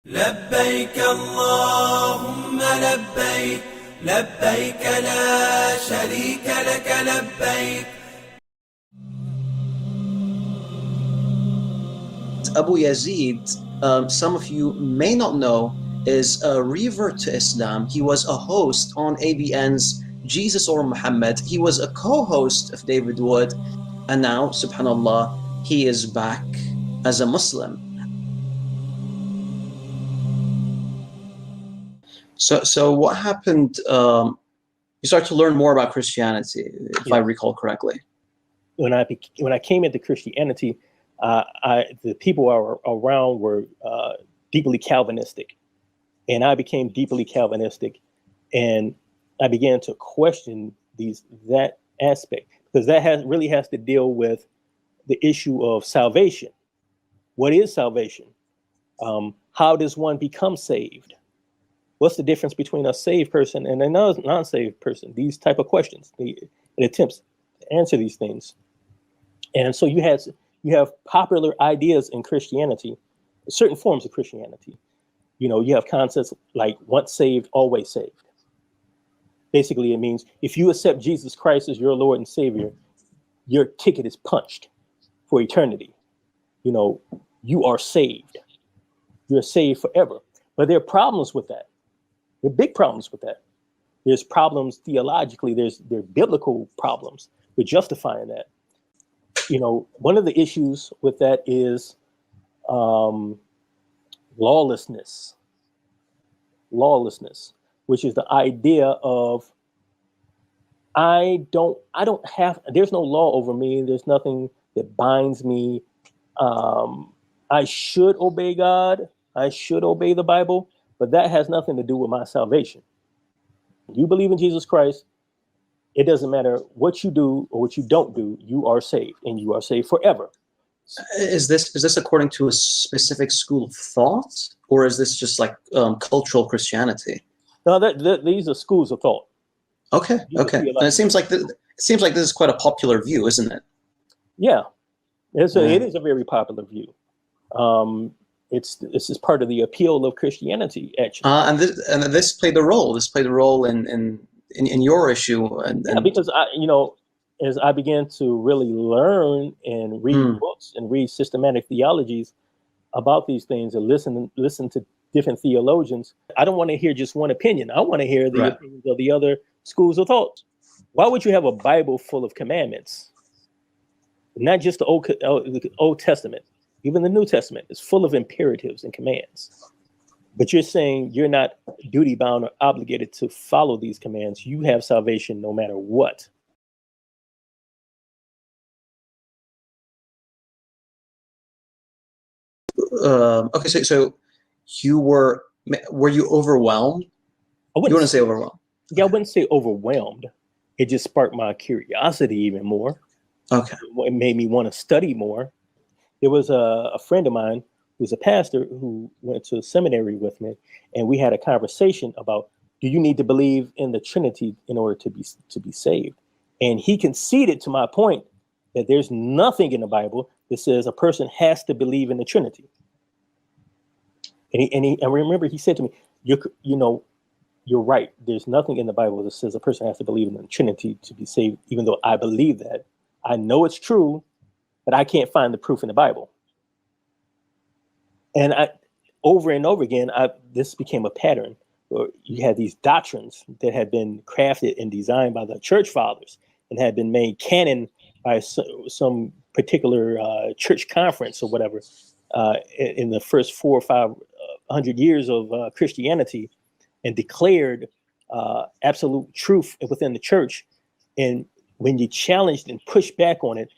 لبيك اللهم لبيك لبيك لا شريك لك لبيك. Abu Yazid, some of you may not know, is a revert to Islam. He was a host on ABN's Jesus or Muhammad. He was a co-host of David Wood, and now, subhanallah, he is back as a Muslim. So what happened? You started to learn more about Christianity, if I recall correctly. When I came into Christianity, the people around were deeply Calvinistic, and I became deeply Calvinistic, and I began to question that aspect, because that really has to deal with the issue of salvation. What is salvation? How does one become saved? What's the difference between a saved person and a non-saved person? These type of questions, it attempts to answer these things. And so you have popular ideas in Christianity, certain forms of Christianity. You have concepts like once saved, always saved. Basically, it means if you accept Jesus Christ as your Lord and Savior, your ticket is punched for eternity. You are saved. You're saved forever. But there are problems with that. There are big problems with that. There's problems theologically. There are biblical problems with justifying that. One of the issues with that is lawlessness, which is the idea of there's no law over me. There's nothing that binds me. I should obey God. I should obey the Bible, but that has nothing to do with my salvation. You believe in Jesus Christ. It doesn't matter what you do or what you don't do. You are saved, and you are saved forever. Is this according to a specific school of thought, or is this just like cultural Christianity? No, these are schools of thought. Okay. And it seems like this is quite a popular view, isn't it? Yeah, it is a very popular view. This is part of the appeal of Christianity, actually. And this played a role. This played a role in your issue. Yeah, because as I began to really learn and read books and read systematic theologies about these things and listen to different theologians, I don't want to hear just one opinion. I want to hear the opinions of the other schools of thought. Why would you have a Bible full of commandments? Not just the Old Testament, even the New Testament is full of imperatives and commands. But you're saying you're not duty bound or obligated to follow these commands. You have salvation no matter what. Okay, so were you overwhelmed? You want to say overwhelmed? Yeah, I wouldn't say overwhelmed. It just sparked my curiosity even more. Okay. It made me want to study more. There was a friend of mine who's a pastor who went to seminary with me, and we had a conversation about, do you need to believe in the Trinity in order to be saved? And he conceded to my point that there's nothing in the Bible that says a person has to believe in the Trinity. And I remember he said to me, you're right. There's nothing in the Bible that says a person has to believe in the Trinity to be saved, even though I believe that. I know it's true, but I can't find the proof in the Bible. And over and over again, this became a pattern where you had these doctrines that had been crafted and designed by the church fathers and had been made canon by some particular church conference or whatever in the first 400 or 500 years of Christianity, and declared absolute truth within the church. And when you challenged and pushed back on it,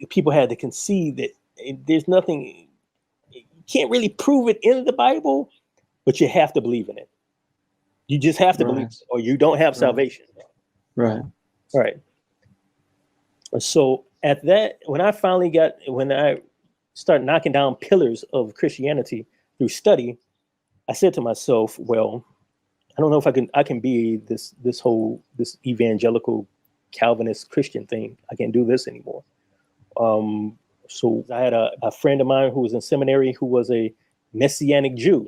people had to concede that there's nothing, you can't really prove it in the Bible, but you have to believe in it. You just have to believe it, or you don't have salvation. Right. So at that, when I started knocking down pillars of Christianity through study, I said to myself, well, I don't know if I can be this evangelical Calvinist Christian thing. I can't do this anymore. So I had a friend of mine who was in seminary, who was a Messianic Jew,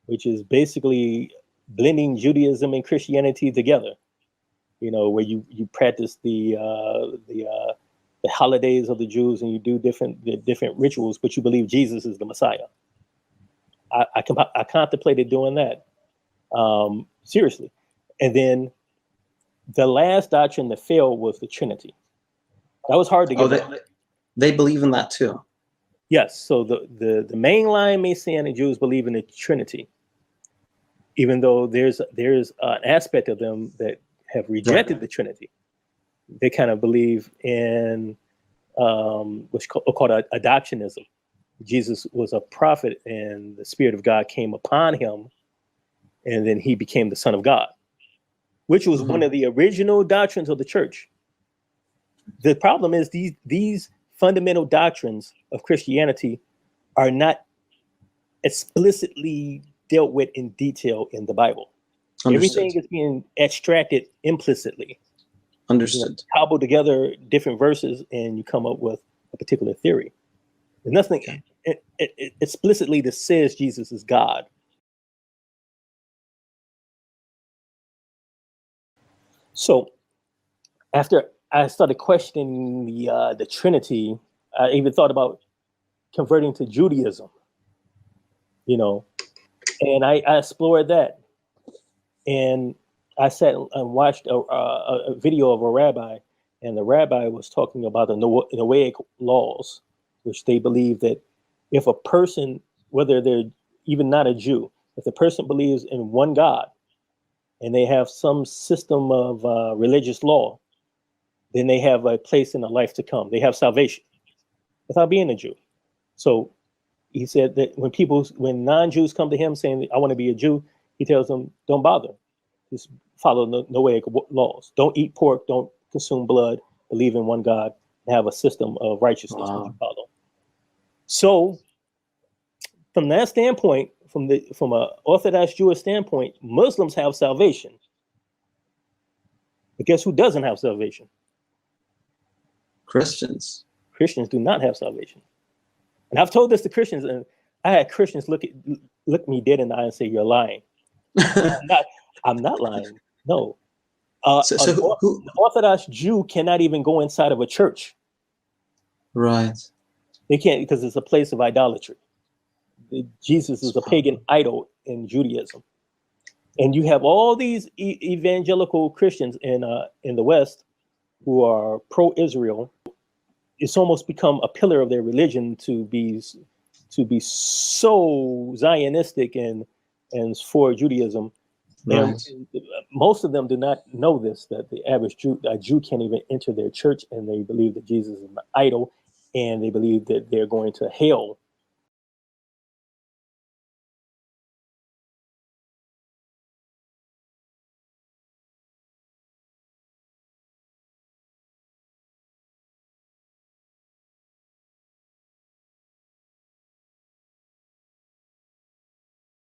which is basically blending Judaism and Christianity together. You know, where you practice the holidays of the Jews and you do different rituals, but you believe Jesus is the Messiah. I contemplated doing that seriously, and then the last doctrine that failed was the Trinity. That was hard to get. They believe in that too. Yes. So the mainline Messianic Jews believe in the Trinity, even though there's an aspect of them that have rejected the Trinity. They kind of believe in what's called adoptionism. Jesus was a prophet and the Spirit of God came upon him, and then he became the Son of God, which was one of the original doctrines of the church. The problem is these fundamental doctrines of Christianity are not explicitly dealt with in detail in the Bible. Understood. Everything is being extracted implicitly. Understood. You know, cobble together different verses and you come up with a particular theory. There's nothing explicitly that says Jesus is God. So after I started questioning the Trinity, I even thought about converting to Judaism, you know, and I explored that. And I sat and watched a video of a rabbi, and the rabbi was talking about the Noahic laws, which they believe that if a person, whether they're even not a Jew, if the person believes in one God and they have some system of religious law, then they have a place in the life to come. They have salvation without being a Jew. So he said that when non-Jews come to him saying, I want to be a Jew, he tells them, don't bother. Just follow the Noahic laws. Don't eat pork, don't consume blood, believe in one God, and have a system of righteousness that you follow. So from that standpoint, from an Orthodox Jewish standpoint, Muslims have salvation. But guess who doesn't have salvation? Christians. Christians do not have salvation. And I've told this to Christians, and I had Christians look me dead in the eye and say, you're lying. I'm not lying. No. An Orthodox Jew cannot even go inside of a church. Right. They can't, because it's a place of idolatry. Jesus is a pagan idol in Judaism. And you have all these evangelical Christians in the West who are pro-Israel. It's almost become a pillar of their religion to be so Zionistic and for Judaism. Right. And most of them do not know this, that the average Jew can't even enter their church, and they believe that Jesus is an idol, and they believe that they're going to hell